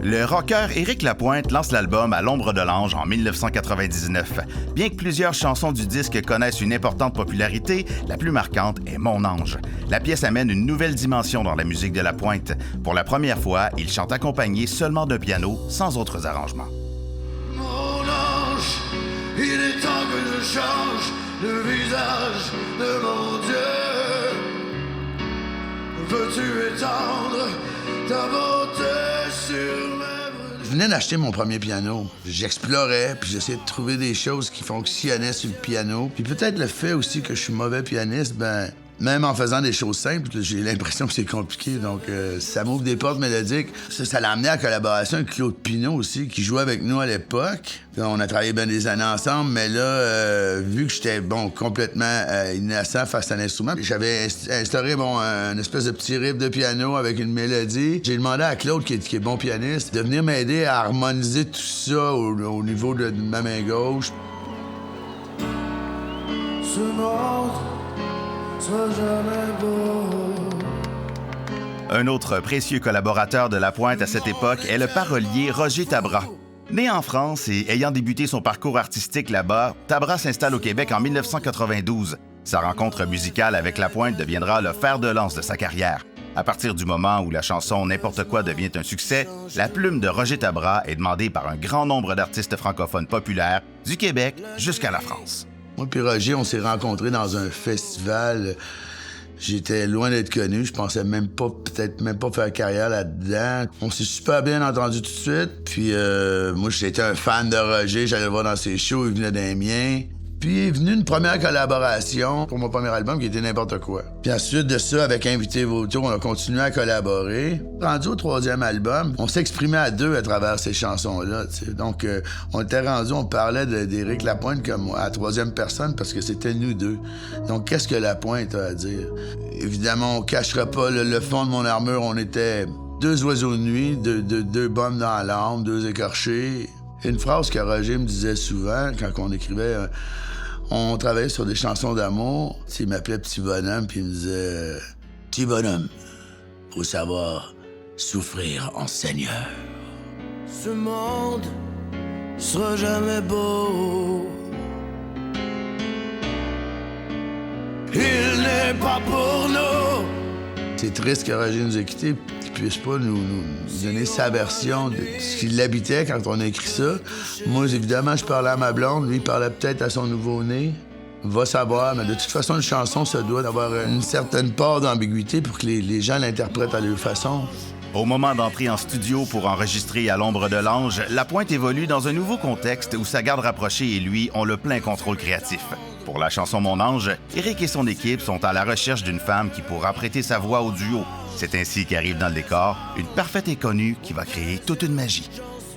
Le rocker Éric Lapointe lance l'album À l'ombre de l'ange en 1999. Bien que plusieurs chansons du disque connaissent une importante popularité, la plus marquante est Mon ange. La pièce amène une nouvelle dimension dans la musique de Lapointe. Pour la première fois, il chante accompagné seulement d'un piano, sans autres arrangements. Mon ange, il est temps que je change le visage de mon Dieu. Veux-tu étendre ta bonté sur mes bras? Je venais d'acheter mon premier piano. J'explorais, puis j'essayais de trouver des choses qui fonctionnaient sur le piano. Puis peut-être le fait aussi que je suis mauvais pianiste, même en faisant des choses simples, j'ai l'impression que c'est compliqué. Donc, ça m'ouvre des portes mélodiques. Ça l'a amené à la collaboration avec Claude Pinault aussi, qui jouait avec nous à l'époque. On a travaillé bien des années ensemble, mais là, vu que j'étais, complètement innocent face à l'instrument, j'avais instauré, une espèce de petit riff de piano avec une mélodie. J'ai demandé à Claude, qui est bon pianiste, de venir m'aider à harmoniser tout ça au niveau de ma main gauche. Ce monde sera jamais beau. Un autre précieux collaborateur de Lapointe à cette époque est le parolier Roger Tabra. Né en France et ayant débuté son parcours artistique là-bas, Tabra s'installe au Québec en 1992. Sa rencontre musicale avec Lapointe deviendra le fer de lance de sa carrière. À partir du moment où la chanson N'importe quoi devient un succès, la plume de Roger Tabra est demandée par un grand nombre d'artistes francophones populaires, du Québec jusqu'à la France. Moi puis Roger, on s'est rencontrés dans un festival. J'étais loin d'être connu. Je pensais peut-être même pas faire carrière là-dedans. On s'est super bien entendu tout de suite. Puis moi, j'étais un fan de Roger. J'allais le voir dans ses shows. Il venait des miens. Puis il est venu une première collaboration pour mon premier album qui était N'importe quoi. Puis ensuite de ça, avec Invité Vautour, on a continué à collaborer. Rendu au troisième album, on s'exprimait à deux à travers ces chansons-là. T'sais. Donc, on était rendu, on parlait d'Éric Lapointe comme à la troisième personne parce que c'était nous deux. Donc, qu'est-ce que Lapointe a à dire? Évidemment, on cachera pas le fond de mon armure. On était deux oiseaux de nuit, deux bombes dans l'âme, deux écorchés. Une phrase que Roger me disait souvent quand on écrivait... on travaillait sur des chansons d'amour. Il m'appelait Petit Bonhomme, puis il me disait « Petit bonhomme, faut savoir souffrir en Seigneur. » Ce monde sera jamais beau. Il n'est pas pour nous. C'est triste que Roger nous ait quittés, qu'il puisse pas nous donner sa version de ce qui l'habitait quand on a écrit ça. Moi, évidemment, je parlais à ma blonde, lui, il parlait peut-être à son nouveau-né. Va savoir, mais de toute façon, une chanson, ça doit avoir une certaine part d'ambiguïté pour que les gens l'interprètent à leur façon. Au moment d'entrer en studio pour enregistrer À l'ombre de l'ange, Lapointe évolue dans un nouveau contexte où sa garde rapprochée et lui ont le plein contrôle créatif. Pour la chanson Mon ange, Éric et son équipe sont à la recherche d'une femme qui pourra prêter sa voix au duo. C'est ainsi qu'arrive dans le décor une parfaite inconnue qui va créer toute une magie.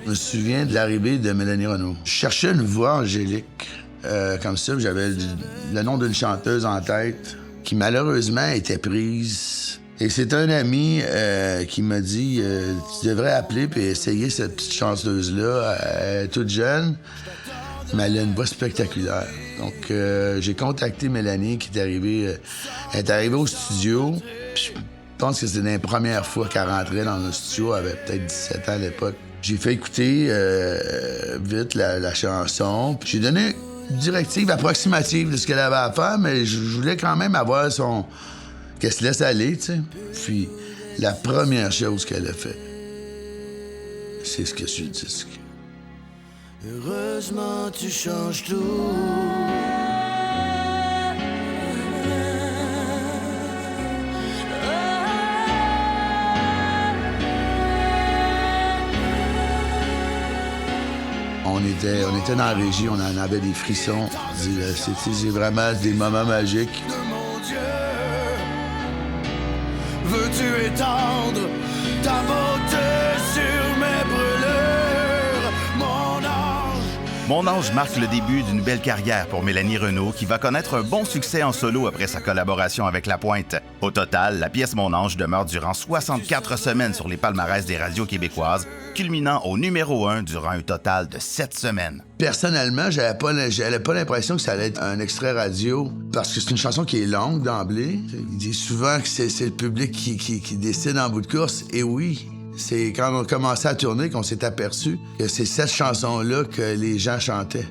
Je me souviens de l'arrivée de Mélanie Renaud. Je cherchais une voix angélique, comme ça, j'avais le nom d'une chanteuse en tête qui malheureusement était prise. Et c'est un ami qui m'a dit tu devrais appeler et essayer cette petite chanteuse-là. Elle est toute jeune, mais elle a une voix spectaculaire. Donc, j'ai contacté Mélanie qui est arrivée. Elle est arrivée au studio. Puis je pense que c'était la première fois qu'elle rentrait dans le studio. Elle avait peut-être 17 ans à l'époque. J'ai fait écouter vite la chanson. Puis j'ai donné une directive approximative de ce qu'elle avait à faire, mais je voulais quand même avoir son... qu'elle se laisse aller, tu sais. Puis la première chose qu'elle a fait, c'est ce que sur le disque. Heureusement, tu changes tout. On était dans la régie, on en avait des frissons. C'est vraiment des moments magiques. De mon Dieu, veux-tu étendre ta beauté sur mes brûlures, mon ange? Mon ange marque le début d'une belle carrière pour Mélanie Renaud qui va connaître un bon succès en solo après sa collaboration avec Lapointe. Au total, la pièce Mon ange demeure durant 64 semaines sur les palmarès des radios québécoises, culminant au numéro 1 durant un total de 7 semaines. Personnellement, j'avais pas l'impression que ça allait être un extrait radio, parce que c'est une chanson qui est longue d'emblée. Il dit souvent que c'est le public qui décide en bout de course, et oui, C'est quand on commençait à tourner qu'on s'est aperçu que c'est cette chanson-là que les gens chantaient.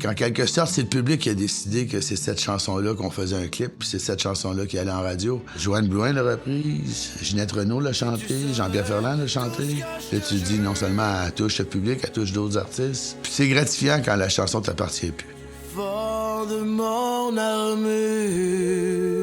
En quelque sorte, c'est le public qui a décidé que c'est cette chanson-là qu'on faisait un clip, puis c'est cette chanson-là qui allait en radio. Joanne Blouin l'a reprise, Ginette Renault l'a chanté, Jean-Pierre Ferland l'a chanté. Là, tu dis non seulement elle touche le public, elle touche d'autres artistes. Puis c'est gratifiant quand la chanson t'appartient plus. Fort de mon armure,